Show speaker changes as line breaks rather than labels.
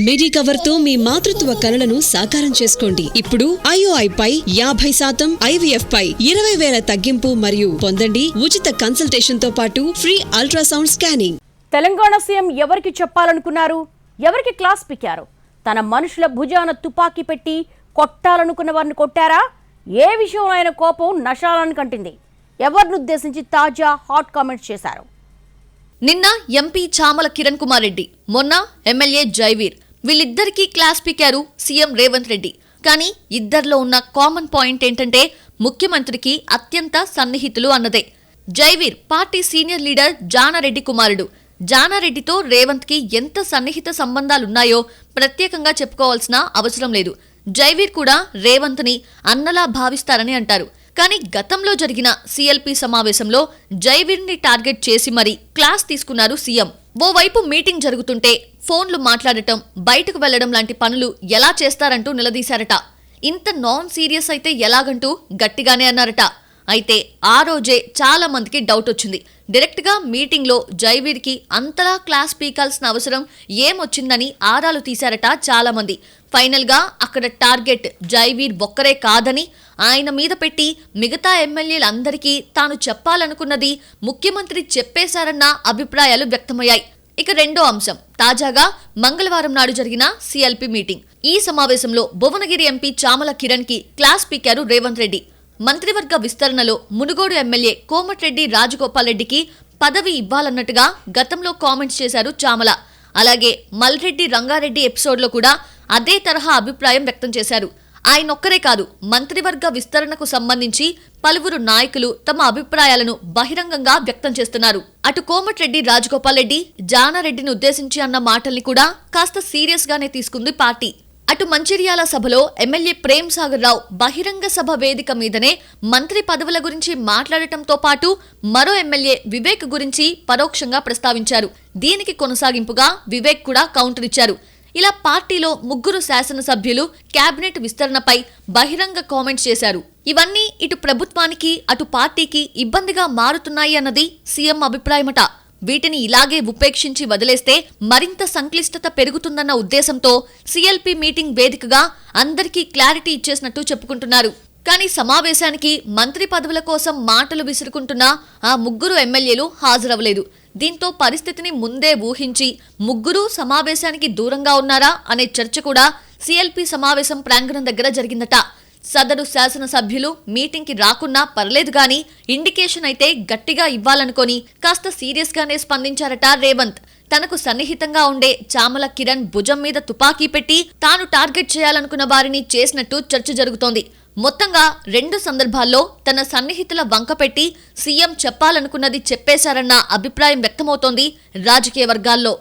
మిడి cover తో మీ మాతృత్వ కలలను సాకారం చేసుకోండి. ఇప్పుడు IOI పై 50%, IVF పై 20,000 తగ్గింపు మరియు పొందండి ఉచిత కన్సల్టేషన్ తో పాటు free ultrasound scanning.
Telangana CM ఎవరికి చెప్పాలనుకున్నారు? ఎవరికి క్లాస్ పిక్కారు? తన మనుషుల భుజాన తుపాకీ పెట్టి కొట్టాలనుకున్న వారిని కొట్టారా? ఏ విషయం ఆయన కోపం నషాలను కంటింది? ఎవరిని ఉద్దేశించి తాజా హాట్ కామెంట్స్ చేశారు?
నిన్న ఎంపీ చామల కిరణ్ కుమార్ రెడ్డి, మొన్న ఎమ్మెల్యే జైవీర్, వీళ్ళిద్దరికీ క్లాస్ పీకారు సీఎం రేవంత్ రెడ్డి. కానీ ఇద్దరిలో ఉన్న కామన్ పాయింట్ ఏంటంటే ముఖ్యమంత్రికి అత్యంత సన్నిహితులు అన్నదే. Jaiveer party senior leader Jana Reddy కుమారుడు. జానారెడ్డితో రేవంత్ కి ఎంత సన్నిహిత సంబంధాలున్నాయో ప్రత్యేకంగా చెప్పుకోవాల్సిన అవసరం లేదు. జైవీర్ కూడా రేవంత్ ని అన్నలా భావిస్తారని అంటారు. కానీ గతంలో జరిగిన సిఎల్పి సమావేశంలో జైవీర్ ని టార్గెట్ చేసి మరీ క్లాస్ తీసుకున్నారు సీఎం. ఓవైపు మీటింగ్ జరుగుతుంటే ఫోన్లు మాట్లాడటం, బయటకు వెళ్లడం లాంటి పనులు ఎలా చేస్తారంటూ నిలదీశారట. ఇంత నాన్ సీరియస్ అయితే ఎలాగంటూ గట్టిగానే అన్నారట. అయితే ఆ రోజే చాలా మందికి డౌట్ వచ్చింది. డైరెక్ట్ గా మీటింగ్ లో జైవీర్ కి అంతలా క్లాస్ పీకాల్సిన అవసరం ఏమొచ్చిందని ఆరాలు తీశారట చాలా మంది. ఫైనల్ గా అక్కడ టార్గెట్ జైవీర్ ఒక్కరే కాదని ఆయన మీద పెట్టి మిగతా ఎమ్మెల్యేలందరికీ తాను చెప్పాలనుకున్నది ముఖ్యమంత్రి చెప్పేశారన్న అభిప్రాయాలు వ్యక్తమయ్యాయి. ఇక రెండో అంశం, తాజాగా మంగళవారం నాడు జరిగిన సిఎల్పి మీటింగ్. ఈ సమావేశంలో భువనగిరి ఎంపీ చామల కిరణ్ కి క్లాస్ పీకారు రేవంత్ రెడ్డి. మంత్రివర్గ విస్తరణలో మునుగోడు ఎమ్మెల్యే కోమటిరెడ్డి రాజగోపాల్ రెడ్డికి పదవి ఇవ్వాలన్నట్టుగా గతంలో కామెంట్స్ చేశారు చామల. అలాగే మల్రెడ్డి రంగారెడ్డి ఎపిసోడ్లో కూడా అదే తరహా అభిప్రాయం వ్యక్తం చేశారు. ఆయనొక్కరే కాదు, మంత్రివర్గ విస్తరణకు సంబంధించి పలువురు నాయకులు తమ అభిప్రాయాలను బహిరంగంగా వ్యక్తం చేస్తున్నారు. అటు కోమటిరెడ్డి రాజగోపాల్ రెడ్డి, జానారెడ్డిని ఉద్దేశించి అన్న మాటల్ని కూడా కాస్త సీరియస్ గానే తీసుకుంది పార్టీ. అటు మంచిర్యాల సభలో ఎమ్మెల్యే ప్రేమ్ సాగర్ రావు బహిరంగ సభ వేదిక మీదనే మంత్రి పదవుల గురించి మాట్లాడటంతో పాటు మరో ఎమ్మెల్యే వివేక్ గురించి పరోక్షంగా ప్రస్తావించారు. దీనికి కొనసాగింపుగా వివేక్ కూడా కౌంటర్ ఇచ్చారు. ఇలా పార్టీలో ముగ్గురు శాసనసభ్యులు కేబినెట్ విస్తరణపై బహిరంగ కామెంట్స్ చేశారు. ఇవన్నీ ఇటు ప్రభుత్వానికి అటు పార్టీకి ఇబ్బందిగా మారుతున్నాయి అన్నది సీఎం అభిప్రాయమట. వీటిని ఇలాగే ఉపేక్షించి వదిలేస్తే మరింత సంక్లిష్టత పెరుగుతుందన్న ఉద్దేశంతో సిఎల్పి మీటింగ్ వేదికగా అందరికీ క్లారిటీ ఇచ్చేసినట్టు చెప్పుకుంటున్నారు. కానీ సమావేశానికి మంత్రి పదవుల కోసం మాటలు విసురుకుంటున్న ఆ ముగ్గురు ఎమ్మెల్యేలు హాజరవ్వలేదు. దీంతో పరిస్థితిని ముందే ఊహించి ముగ్గురు సమావేశానికి దూరంగా ఉన్నారా అనే చర్చ కూడా సిఎల్పి సమావేశం ప్రాంగణం దగ్గర జరిగిందట. సదరు శాసనసభ్యులు మీటింగ్ కి రాకున్నా పర్లేదు గాని ఇండికేషన్ అయితే గట్టిగా ఇవ్వాలనుకొని కాస్త సీరియస్ గానే స్పందించారట రేవంత్. తనకు సన్నిహితంగా ఉండే చామల కిరణ్ భుజం మీద తుపాకీ పెట్టి తాను టార్గెట్ చేయాలనుకున్న వారిని చేసినట్టు చర్చ జరుగుతోంది. మొత్తంగా రెండు సందర్భాల్లో తన సన్నిహితుల వంక పెట్టి సీఎం చెప్పాలనుకున్నది చెప్పేశారన్న అభిప్రాయం వ్యక్తమవుతోంది రాజకీయ వర్గాల్లో.